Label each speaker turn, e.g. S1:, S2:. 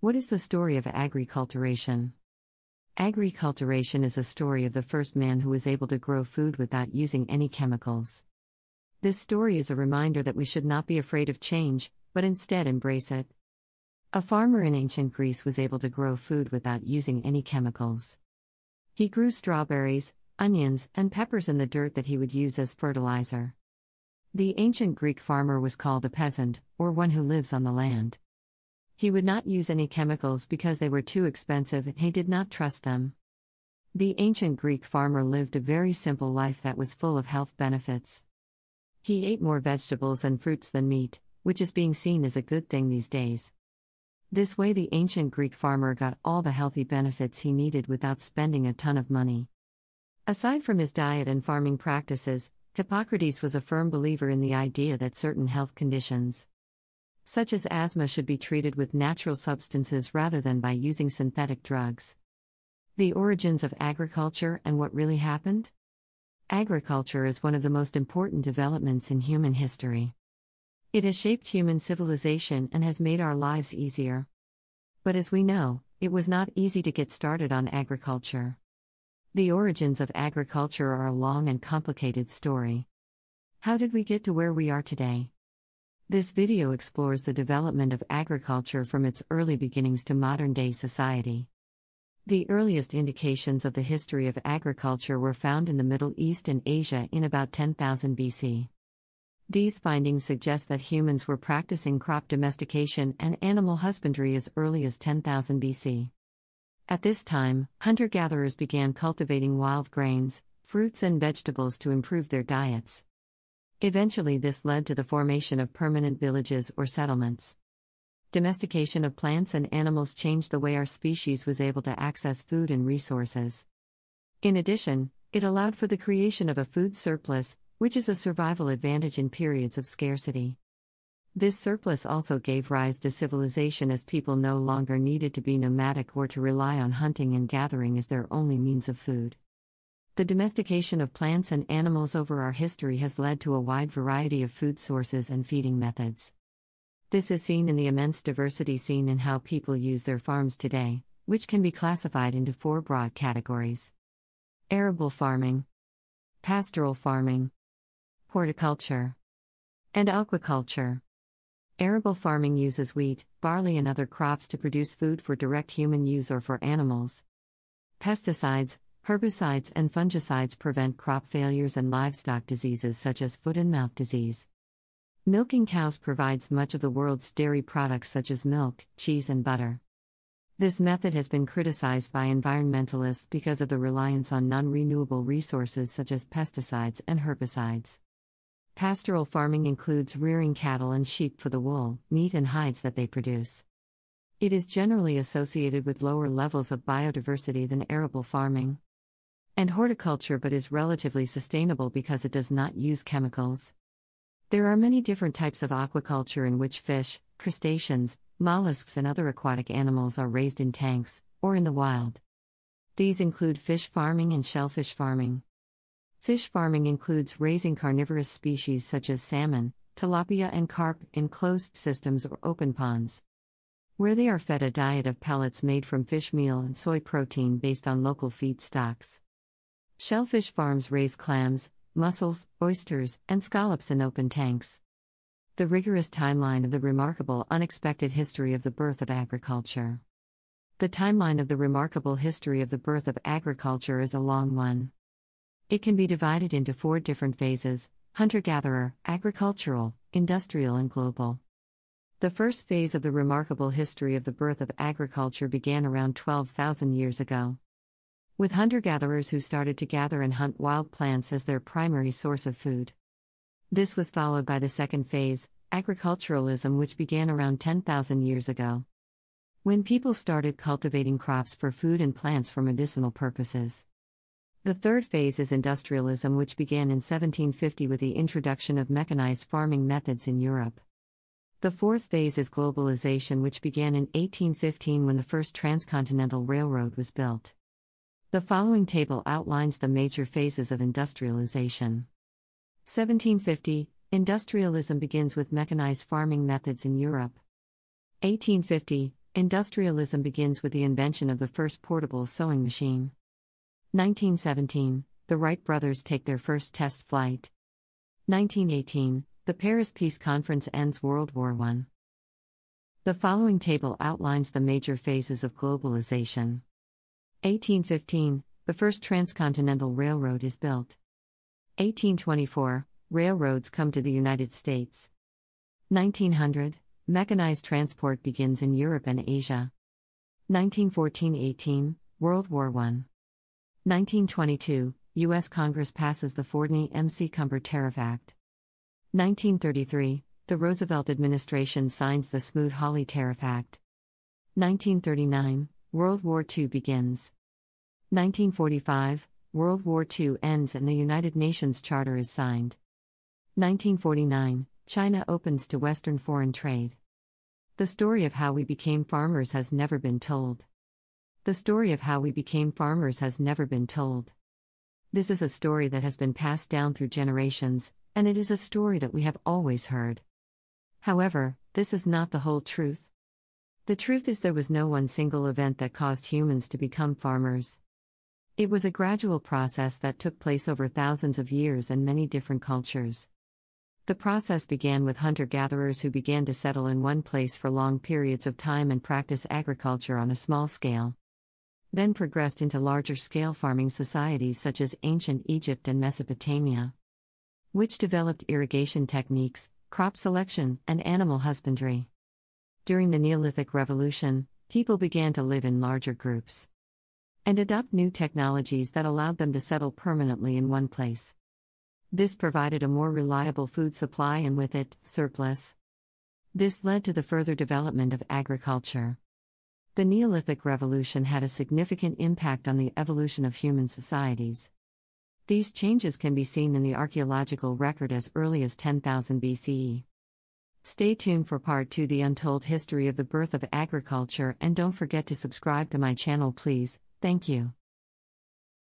S1: What is the story of agriculturation? Agriculturation is a story of the first man who was able to grow food without using any chemicals. This story is a reminder that we should not be afraid of change, but instead embrace it. A farmer in ancient Greece was able to grow food without using any chemicals. He grew strawberries, onions, and peppers in the dirt that he would use as fertilizer. The ancient Greek farmer was called a peasant, or one who lives on the land. He would not use any chemicals because they were too expensive and he did not trust them. The ancient Greek farmer lived a very simple life that was full of health benefits. He ate more vegetables and fruits than meat, which is being seen as a good thing these days. This way, the ancient Greek farmer got all the healthy benefits he needed without spending a ton of money. Aside from his diet and farming practices, Hippocrates was a firm believer in the idea that certain health conditions, such as asthma, should be treated with natural substances rather than by using synthetic drugs. The origins of agriculture and what really happened? Agriculture is one of the most important developments in human history. It has shaped human civilization and has made our lives easier. But as we know, it was not easy to get started on agriculture. The origins of agriculture are a long and complicated story. How did we get to where we are today? This video explores the development of agriculture from its early beginnings to modern-day society. The earliest indications of the history of agriculture were found in the Middle East and Asia in about 10,000 BC. These findings suggest that humans were practicing crop domestication and animal husbandry as early as 10,000 BC. At this time, hunter-gatherers began cultivating wild grains, fruits, and vegetables to improve their diets. Eventually, this led to the formation of permanent villages or settlements. Domestication of plants and animals changed the way our species was able to access food and resources. In addition, it allowed for the creation of a food surplus, which is a survival advantage in periods of scarcity. This surplus also gave rise to civilization, as people no longer needed to be nomadic or to rely on hunting and gathering as their only means of food. The domestication of plants and animals over our history has led to a wide variety of food sources and feeding methods. This is seen in the immense diversity seen in how people use their farms today, which can be classified into four broad categories: arable farming, pastoral farming, horticulture, and aquaculture. Arable farming uses wheat, barley, and other crops to produce food for direct human use or for animals. Pesticides, herbicides, and fungicides prevent crop failures and livestock diseases such as foot and mouth disease. Milking cows provides much of the world's dairy products such as milk, cheese, and butter. This method has been criticized by environmentalists because of the reliance on non-renewable resources such as pesticides and herbicides. Pastoral farming includes rearing cattle and sheep for the wool, meat, and hides that they produce. It is generally associated with lower levels of biodiversity than arable farming. And horticulture, but is relatively sustainable because it does not use chemicals. There are many different types of aquaculture in which fish, crustaceans, mollusks, and other aquatic animals are raised in tanks, or in the wild. These include fish farming and shellfish farming. Fish farming includes raising carnivorous species such as salmon, tilapia, and carp in closed systems or open ponds, where they are fed a diet of pellets made from fish meal and soy protein based on local feedstocks. Shellfish farms raise clams, mussels, oysters, and scallops in open tanks. The rigorous timeline of the remarkable unexpected history of the birth of agriculture. The timeline of the remarkable history of the birth of agriculture is a long one. It can be divided into four different phases: hunter-gatherer, agricultural, industrial, and global. The first phase of the remarkable history of the birth of agriculture began around 12,000 years ago, with hunter-gatherers who started to gather and hunt wild plants as their primary source of food. This was followed by the second phase, agriculturalism, which began around 10,000 years ago, when people started cultivating crops for food and plants for medicinal purposes. The third phase is industrialism, which began in 1750 with the introduction of mechanized farming methods in Europe. The fourth phase is globalization, which began in 1815 when the first transcontinental railroad was built. The following table outlines the major phases of industrialization. 1750 – Industrialism begins with mechanized farming methods in Europe. 1850 Industrialism begins with the invention of the first portable sewing machine. 1917, the Wright brothers take their first test flight. 1918, the Paris Peace Conference ends World War I. The following table outlines the major phases of globalization. 1815, the first transcontinental railroad is built. 1824, railroads come to the United States. 1900, mechanized transport begins in Europe and Asia. 1914-18, World War I. 1922, U.S. Congress passes the Fordney-McCumber Tariff Act. 1933, the Roosevelt administration signs the Smoot-Hawley Tariff Act. 1939, World War II begins. 1945, World War II ends and the United Nations Charter is signed. 1949, China opens to Western foreign trade. The story of how we became farmers has never been told. The story of how we became farmers has never been told. This is a story that has been passed down through generations, and it is a story that we have always heard. However, this is not the whole truth. The truth is there was no one single event that caused humans to become farmers. It was a gradual process that took place over thousands of years and many different cultures. The process began with hunter-gatherers who began to settle in one place for long periods of time and practice agriculture on a small scale. Then progressed into larger-scale farming societies such as ancient Egypt and Mesopotamia, which developed irrigation techniques, crop selection, and animal husbandry. During the Neolithic Revolution, people began to live in larger groups and adopt new technologies that allowed them to settle permanently in one place. This provided a more reliable food supply and with it, surplus. This led to the further development of agriculture. The Neolithic Revolution had a significant impact on the evolution of human societies. These changes can be seen in the archaeological record as early as 10,000 BCE. Stay tuned for Part 2, The Untold History of the Birth of Agriculture, and don't forget to subscribe to my channel please. Thank you.